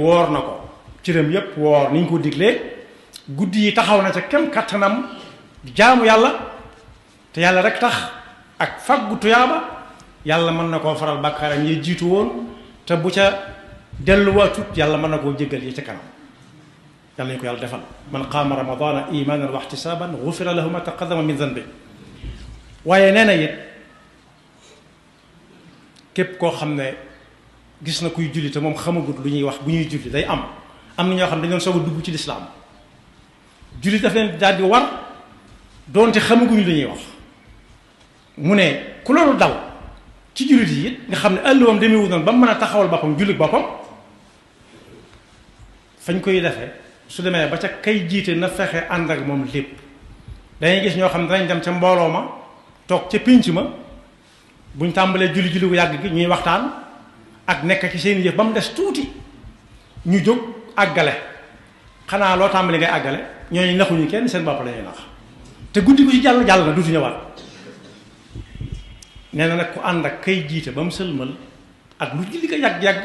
woor na ko cëram yépp woor ni ñu ko diglee guddi yi taxaw na ca kem kattanam jaamu yàlla te yàlla rek tax ak faggu tuyaaba yàlla mën na koo faral bàkkaaram yi jiitu woon te bu ca delluwaatut yàlla mën na koo jéggal yi ca kanam yàlla ñu ko yàlla defal man qaama ramadana imanan wa ihtisaban gufira lahu ma taqaddama min zanbi waaye nee na it képp koo xam ne gis na kuy julli te moom xamagut lu ñuy wax bu ñuy julli day am na ñoo xam ne dañu doon soog a dugg ci lislaam julli daf leen daal di war doonte xamaguñu lu ñuy wax mu ne ku loolu dal ci jullit yi it nga xam ne ëllëgam demeewul noonu ba mu mën a taxawal boppam jullit boppam fañ koy defee su demee ba ca kay jiite na fexe ànd ak moom lépp dañuy gis ñoo xam ne danañ dem ca mbooloo ma toog ca pénc ma buñ tàmbalee julli bu yàgg gi ñuy waxtaan ak nekk ci seen yëf ba mu des tuuti ñu jóg àggale xanaa loo tàmbali ngay àggale ñooñu naxuñu kenn seen bopp lañuy nax te guddi gu ci jàll na duutu ñëwaat nee na nag ku ànd ak kay jiite ba mu sëlmal ak lu julli ko yàgg-yàgg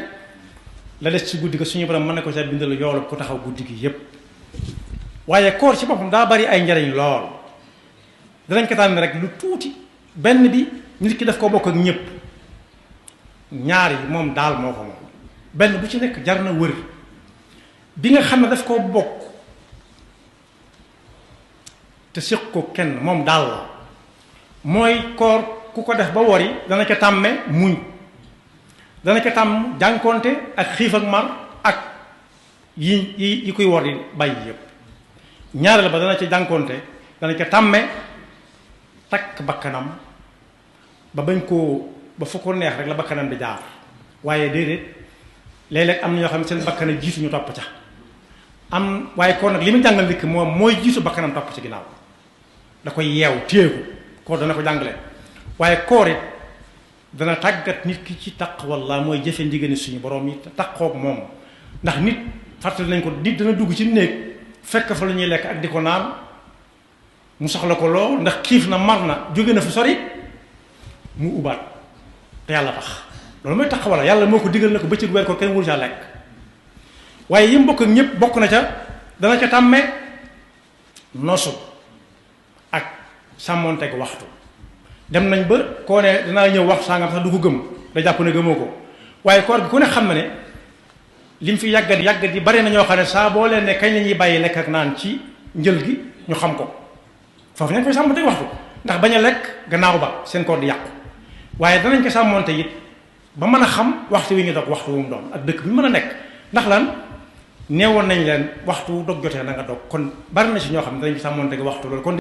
la des ci guddi ga suñu borom mën na ko ca bindal yoolu ku taxaw guddi gi yépp waaye koor ci boppam daa bari ay njariñ lool danañ ko tànn rek lu tuuti benn bi nit ki daf ko bokk ak ñépp ñaar yi moom daal moo ko moom benn bu ci nekk jar na wër bi nga xam ne daf koo bokk te séq ko kenn moom daal la mooy koor ku ko def ba wori dana ca tàmme muñ dana ca tàmm jànkonte ak xiif ak mar ak yi koy wor di bàyyi yépp ñaareel ba dana ca jànkonte dana ca tàmme takk bakkanam ba bañ koo ba fu ko neex rek la bakkanam di jaar waaye déedéet léeg-léeg am na ñoo xam ne seen bakkana jiitu ñu topp ca waaye koor nag li mu jàngal nit ki moom mooy jiitu bakkanam topp ci ginnaaw da koy yeew téye ko koor dana ko jàngale waaye koor it dana tàggat nit ki ci taqwallah mooy jëfe ndigali suñu borom yi taqoog moom ndax nit fàttali nañ ko nit dana dugg ci néeg fekk fa lu ñuy lekk ak di ko naan mu soxla ko lool ndax xiif na mar na jóge na fu sori mu ubaat te yàlla tax loolu mooy taqwallah yàlla moo ko digal na ko bëccëg weer ko kenn wul caa lekk waaye yim bokk ak ñëpp bokk na ca dana ca tàmme nosu ak sàmmoonteeg waxtu dem nañ ba koo ne danaa ñëw wax sangam sax du ko gëm da jàpp ne gëmoo ko waaye koor gi ku ne xam na ne lim fi yàggat yi bari na ñoo xam ne saa boo leen ne kañ la ñuy bàyyi lekk ak naan ci njël gi ñu xam ko foofu nañ koy sàmmonte waxtu ndax bañ a lekk gannaaw ba seen koor di yàqu waaye danañ ko sàmmonte it ba mën a xam waxtu wi ñu dog waxtu wu mu doon ak dëkk bi mën a nekk ndax lan neewoon nañ leen waxtu dog jotee na nga dog kon bari na si ñoo xam ne danañ ko sàmmonte waxtu loolu kon